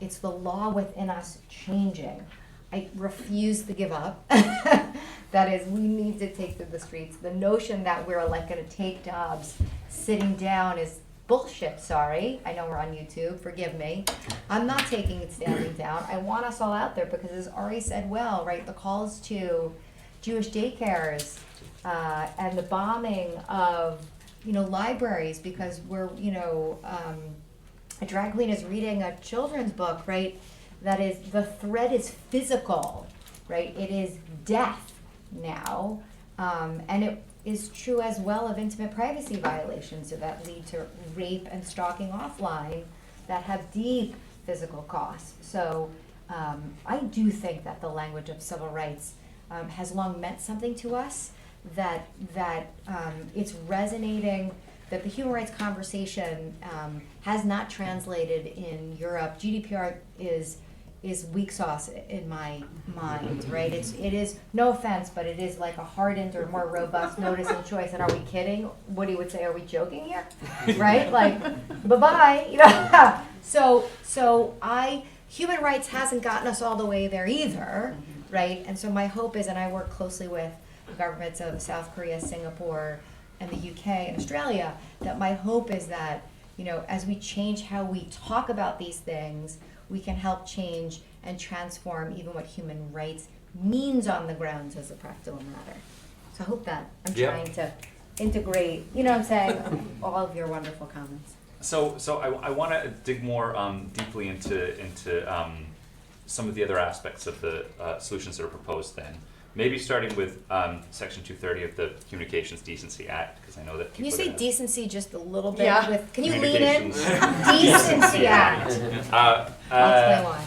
It's the law within us changing. I refuse to give up That is, we need to take to the streets. The notion that we're like gonna take jobs sitting down is bullshit, sorry. I know we're on YouTube, forgive me. I'm not taking it standing down. I want us all out there because as Ari said well, right, the calls to Jewish daycares and the bombing of, libraries because we're, a drag queen is reading a children's book, right? That is, the threat is physical, right? It is death now. And it is true as well of intimate privacy violations that lead to rape and stalking offline that have deep physical costs. So I do think that the language of civil rights has long meant something to us, that it's resonating, that the human rights conversation has not translated in Europe. GDPR is weak sauce in my mind, right? It is, no offense, but it is like a hardened or more robust notice and choice. And are we kidding? Woody would say, are we joking here? Right? Like, bye-bye. So human rights hasn't gotten us all the way there either, right? And so my hope is, and I work closely with the governments of South Korea, Singapore, and the UK and Australia, that my hope is that, as we change how we talk about these things, we can help change and transform even what human rights means on the grounds as a practical matter. So I hope that I'm trying to integrate, all of your wonderful comments. So I want to dig more deeply into some of the other aspects of the solutions that are proposed then. Maybe starting with Section 230 of the Communications Decency Act, because I know that Can you people say are decency just a little bit? Yeah. Can you lean in? Communications. Decency Act. I'll explain why.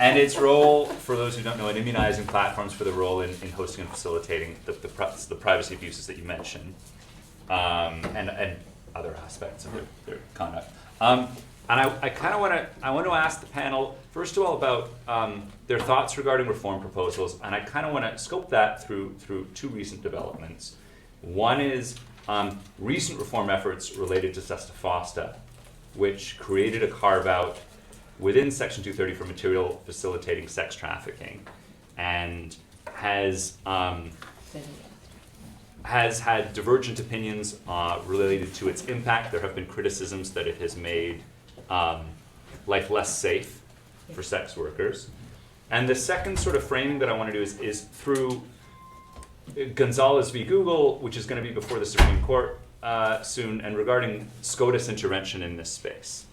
And its role, for those who don't know, in immunizing platforms for the role in hosting and facilitating the privacy abuses that you mentioned, and other aspects of their conduct. And I kind of want to ask the panel, first of all, about their thoughts regarding reform proposals, and I kind of want to scope that through two recent developments. One is recent reform efforts related to Sesta Fosta, which created a carve-out within Section 230 for material facilitating sex trafficking, and has had divergent opinions related to its impact. There have been criticisms that it has made life less safe for sex workers. And the second sort of framing that I want to do is through Gonzalez v. Google, which is going to be before the Supreme Court soon, and regarding SCOTUS intervention in this space.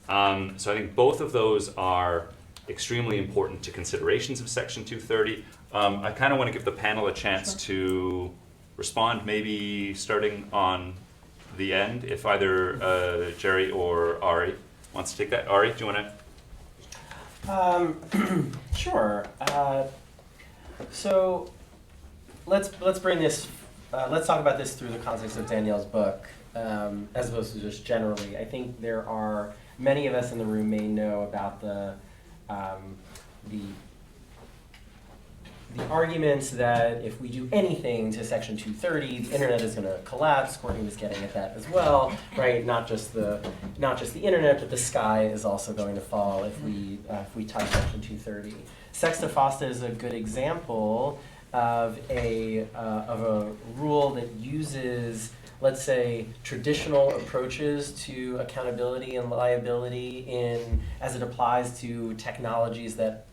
So I think both of those are extremely important to considerations of Section 230. I kind of want to give the panel a chance to respond, maybe starting on the end, if either Jerry or Ari wants to take that. Ari, do you want to? Sure. So let's bring this. Let's talk about this through the context of Danielle's book, as opposed to just generally. I think there are many of us in the room may know about the arguments that if we do anything to Section 230, the internet is going to collapse. Courtney was getting at that as well, right? Not just the internet, but the sky is also going to fall if we touch Section 230. Sesta Fosta is a good example of a rule that uses, let's say, traditional approaches to accountability and liability as it applies to technologies that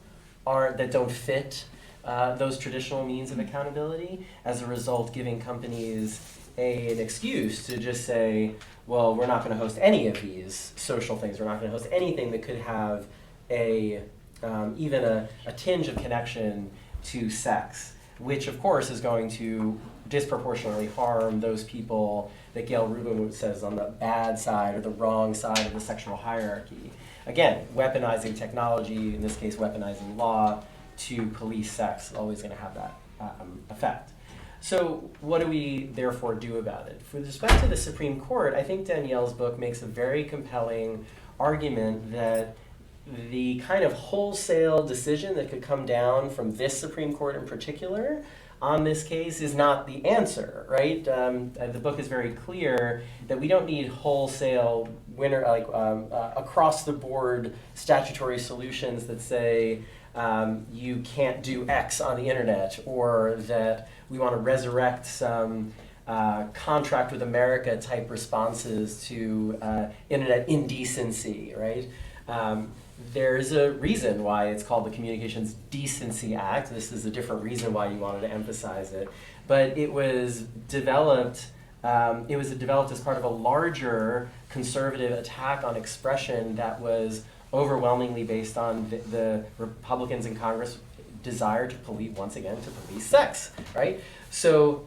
don't fit those traditional means of accountability, as a result giving companies an excuse to just say, well, we're not going to host any of these social things. We're not going to host anything that could have even a tinge of connection to sex, which of course is going to disproportionately harm those people that Gail Rubin says on the bad side or the wrong side of the sexual hierarchy. Again, weaponizing technology, in this case weaponizing law, to police sex is always going to have that effect. So what do we therefore do about it? With respect to the Supreme Court, I think Danielle's book makes a very compelling argument that the kind of wholesale decision that could come down from this Supreme Court in particular on this case is not the answer, right? The book is very clear that we don't need wholesale across the board statutory solutions that say you can't do X on the internet, or that we want to resurrect some contract with America type responses to internet indecency, right? There's a reason why it's called the Communications Decency Act. This is a different reason why you wanted to emphasize it. But it was developed as part of a larger conservative attack on expression that was overwhelmingly based on the Republicans in Congress' desire to police sex, right? So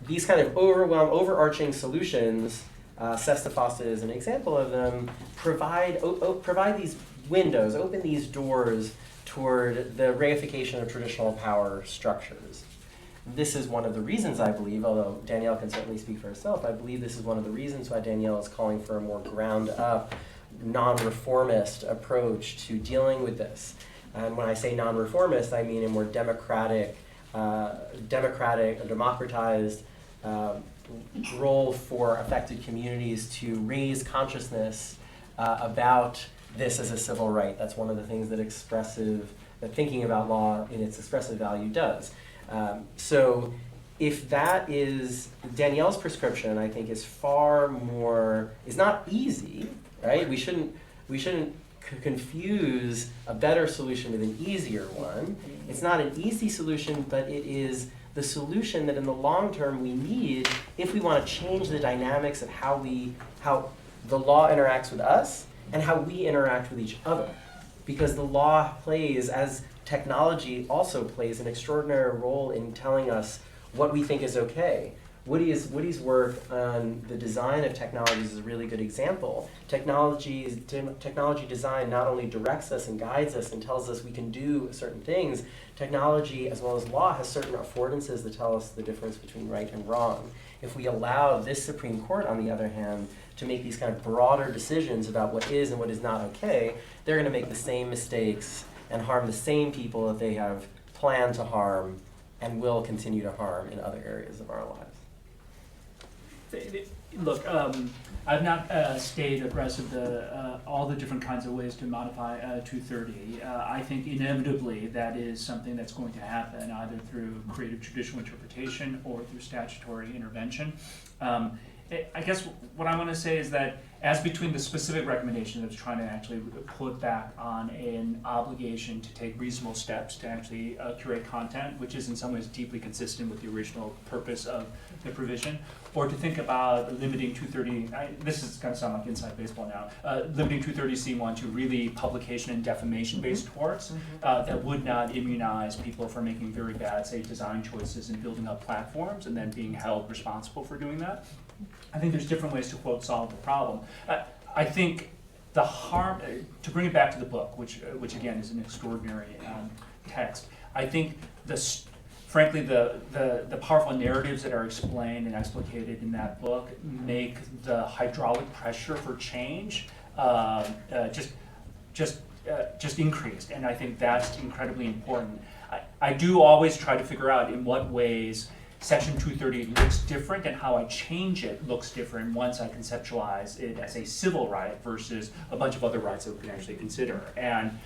these kind of overarching solutions, Sesta Fosta is an example of them, provide these windows, open these doors toward the reification of traditional power structures. This is one of the reasons, I believe, although Danielle can certainly speak for herself, I believe this is one of the reasons why Danielle is calling for a more ground-up, non-reformist approach to dealing with this. And when I say non-reformist, I mean a more democratized role for affected communities to raise consciousness about this as a civil right. That's one of the things that thinking about law in its expressive value does. So if that is, Danielle's prescription, I think is not easy, right? We shouldn't confuse a better solution with an easier one. It's not an easy solution, but it is the solution that in the long term we need if we want to change the dynamics of how the law interacts with us and how we interact with each other. Because the law plays, as technology also plays, an extraordinary role in telling us what we think is okay. Woody's work on the design of technologies is a really good example. Technology design not only directs us and guides us and tells us we can do certain things, technology as well as law has certain affordances that tell us the difference between right and wrong. If we allow this Supreme Court, on the other hand, to make these kind of broader decisions about what is and what is not okay, they're going to make the same mistakes and harm the same people that they have planned to harm and will continue to harm in other areas of our lives. Look, I've not stayed abreast of all the different kinds of ways to modify 230. I think inevitably that is something that's going to happen either through creative judicial interpretation or through statutory intervention. I guess what I want to say is that as between the specific recommendation that's trying to actually put back on an obligation to take reasonable steps to actually curate content, which is in some ways deeply consistent with the original purpose of the provision, or to think about limiting 230, this is going to sound like inside baseball now, limiting 230C1 to really publication and defamation-based torts that would not immunize people from making very bad, say, design choices and building up platforms and then being held responsible for doing that. I think there's different ways to, quote, solve the problem. I think the harm, to bring it back to the book, which again is an extraordinary text, I think frankly, the powerful narratives that are explained and explicated in that book make the hydraulic pressure for change just increased, and I think that's incredibly important. I do always try to figure out in what ways Section 230 looks different and how I change it looks different once I conceptualize it as a civil right versus a bunch of other rights that we can actually consider. And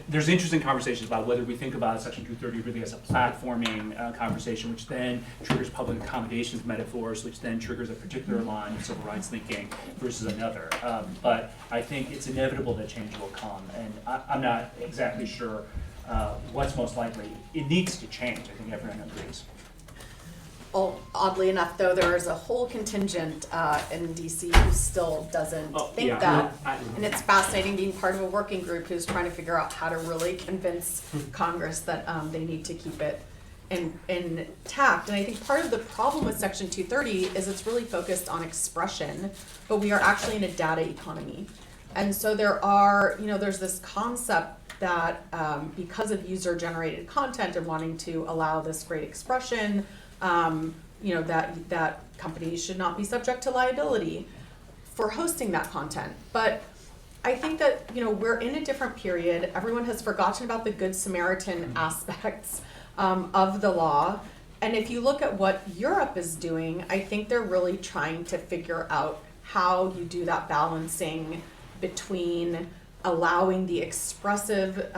there's interesting conversations about whether we think about Section 230 really as a platforming conversation, which then triggers public accommodations metaphors, which then triggers a particular line of civil rights thinking versus another. But I think it's inevitable that change will come, and I'm not exactly sure what's most likely. It needs to change. I think everyone agrees. Well, oddly enough, though, there is a whole contingent in DC who still doesn't think that. And it's fascinating being part of a working group who's trying to figure out how to really convince Congress that they need to keep it intact. And I think part of the problem with Section 230 is it's really focused on expression, but we are actually in a data economy. And so there's this concept that because of user-generated content and wanting to allow this great expression, that companies should not be subject to liability for hosting that content. But I think that we're in a different period. Everyone has forgotten about the Good Samaritan aspects of the law. And if you look at what Europe is doing, I think they're really trying to figure out how you do that balancing between allowing the expressive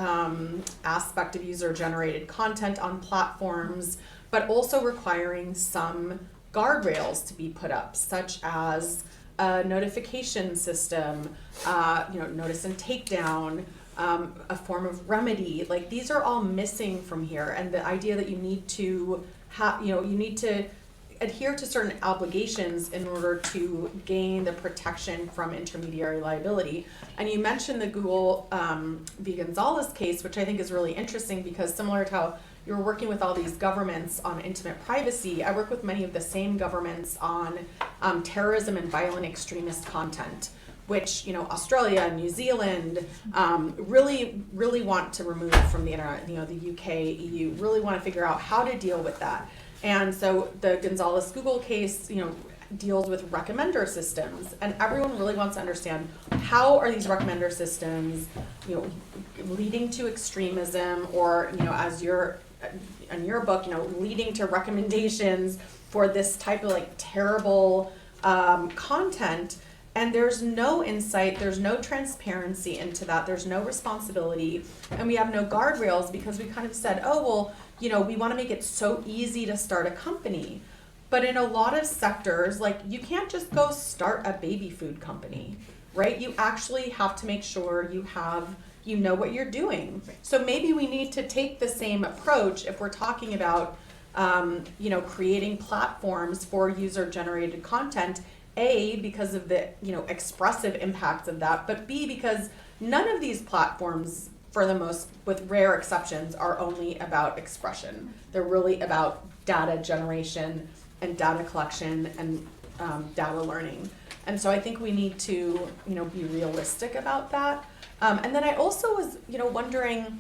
aspect of user-generated content on platforms, but also requiring some guardrails to be put up, such as a notification system, notice and takedown, a form of remedy. Like, these are all missing from here, and the idea that you need to you need to adhere to certain obligations in order to gain the protection from intermediary liability. And you mentioned the Google v. Gonzalez case, which I think is really interesting, because similar to how you're working with all these governments on intimate privacy, I work with many of the same governments on terrorism and violent extremist content, which Australia and New Zealand really want to remove from the internet. The UK, EU really want to figure out how to deal with that. And so the Gonzalez Google case, deals with recommender systems, and everyone really wants to understand how are these recommender systems, leading to extremism, or as in your book, leading to recommendations for this type of terrible content. And there's no insight, there's no transparency into that, there's no responsibility, and we have no guardrails, because we kind of said, we want to make it so easy to start a company. But in a lot of sectors, you can't just go start a baby food company, right? You actually have to make sure you know what you're doing. So maybe we need to take the same approach if we're talking about, creating platforms for user-generated content. A, because of the expressive impacts of that, but B, because none of these platforms, with rare exceptions, are only about expression. They're really about data generation and data collection and data learning. And so I think we need to be realistic about that. And then I also was wondering,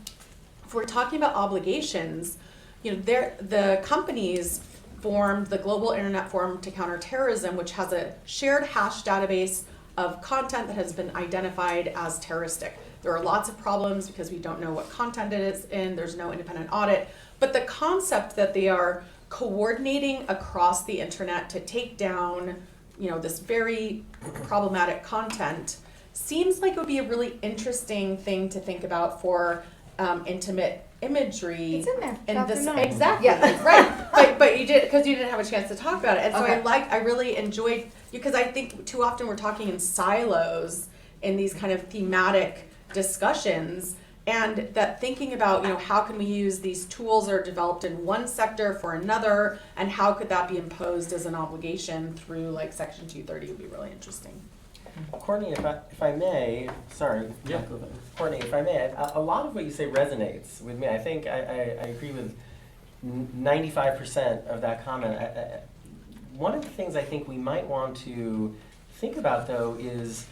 if we're talking about obligations, the companies formed the Global Internet Forum to Counter Terrorism, which has a shared hash database of content that has been identified as terroristic. There are lots of problems because we don't know what content it is in, there's no independent audit, but the concept that they are coordinating across the internet to take down this very problematic content seems like it would be a really interesting thing to think about for intimate imagery. It's in there. And Chapter 9. exactly, Yeah. right. But you didn't have a chance to talk about it, and so Okay. I really enjoyed, because I think too often we're talking in silos in these kind of thematic discussions, and that thinking about how can we use these tools that are developed in one sector for another, and how could that be imposed as an obligation through Section 230 would be really interesting. Courtney, if I may, sorry. Yeah. Courtney, if I may, a lot of what you say resonates with me. I think I agree with 95% of that comment. One of the things I think we might want to think about, though, is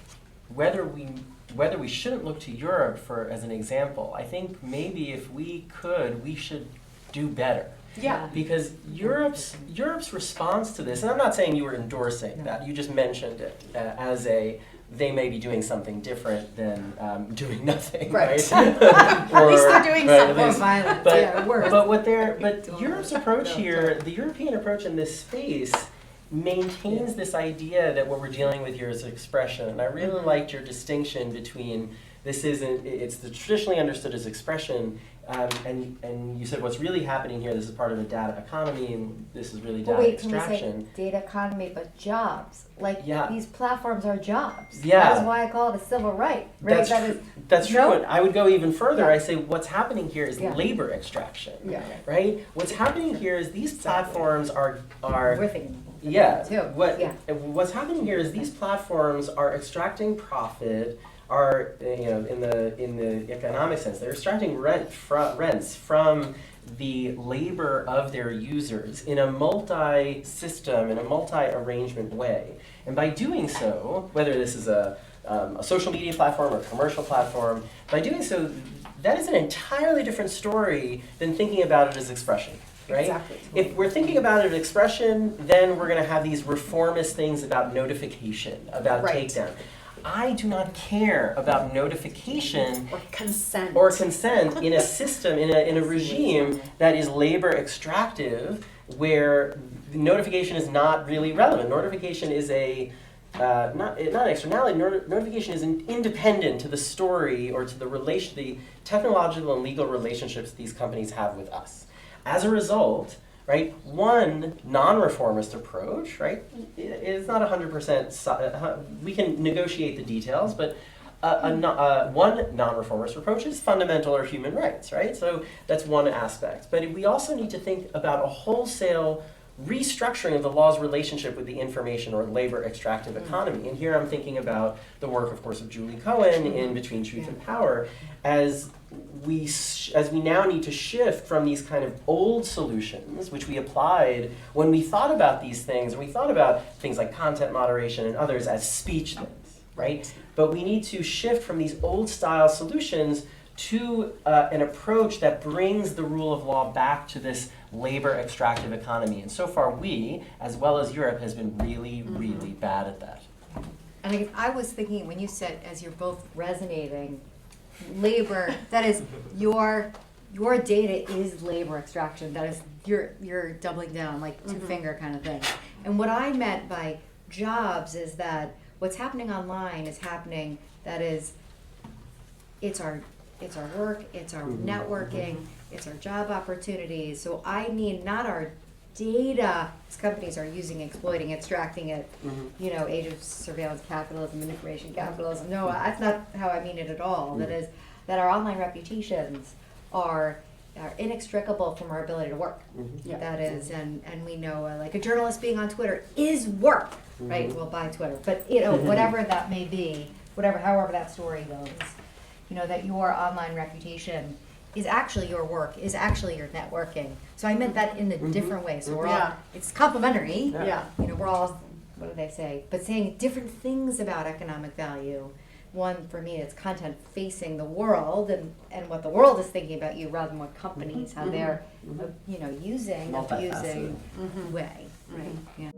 whether we shouldn't look to Europe as an example. I think maybe if we could, we should do better. Yeah. Because Europe's response to this, and I'm not saying you were endorsing that, you just mentioned it as they may be doing something different than doing nothing, right? At least they're doing something. More violent, worse. But Europe's approach here, the European approach in this space, maintains this idea that what we're dealing with here is expression. And I really liked your distinction between it's the traditionally understood as expression, and you said what's really happening here, this is part of a data economy, and this is really data extraction. Can we say data economy, but jobs? These platforms are jobs. Yeah. That is why I call it a civil right. Right? That's true. No? And I would go even further. Yeah. I say what's happening here is Yeah. labor extraction. Yeah. Right? What's happening here is these platforms are Riffing. Yeah. Too. What's happening here is these platforms are extracting profit, in the economic sense, they're extracting rents from the labor of their users in a multi-system, in a multi-arrangement way. And by doing so, whether this is a social media platform or a commercial platform, by doing so, that is an entirely different story than thinking about it as expression. Right? Exactly. If we're thinking about it as expression, then we're going to have these reformist things about notification, about Right. takedown. I do not care about notification Or consent. in a system, in a regime that is labor extractive, where notification is not really relevant. Notification is not externality. Notification is independent to the story or to the technological and legal relationships these companies have with us. As a result, right, one non-reformist approach, right, is not 100%, we can negotiate the details, but one non-reformist approach is fundamental or human rights, right? So that's one aspect. But we also need to think about a wholesale restructuring of the law's relationship with the information or labor extractive economy. And here I'm thinking about the work, of course, of Julie Cohen in Between Truth and Power, as we now need to shift from these kind of old solutions, which we applied when we thought about these things, and we thought about things like content moderation and others as speech things, right? But we need to shift from these old style solutions to an approach that brings the rule of law back to this labor extractive economy. And so far we, as well as Europe, has been really, really bad at that. And I was thinking, when you said, as you're both resonating, labor, that is your data is labor extraction. That is, you're doubling down, like two-finger kind of thing. And what I meant by jobs is that what's happening online is happening, that is, it's our work, it's our networking, it's our job opportunities. So I need not our data, as companies are using, exploiting, extracting it, age of surveillance capitalism, information capitalism. No, that's not how I mean it at all. That is, that our online reputations are inextricable from our ability to work. That is, and we know, like a journalist being on Twitter is work, right? Well, by Twitter, but whatever that may be, however that story goes, that your online reputation is actually your work, is actually your networking. So I meant that in a different way. So we're all, it's complementary. We're all, what do they say? But saying different things about economic value. One, for me, it's content facing the world and what the world is thinking about you rather than what companies, how they're, using, abusing way. Right. Yeah.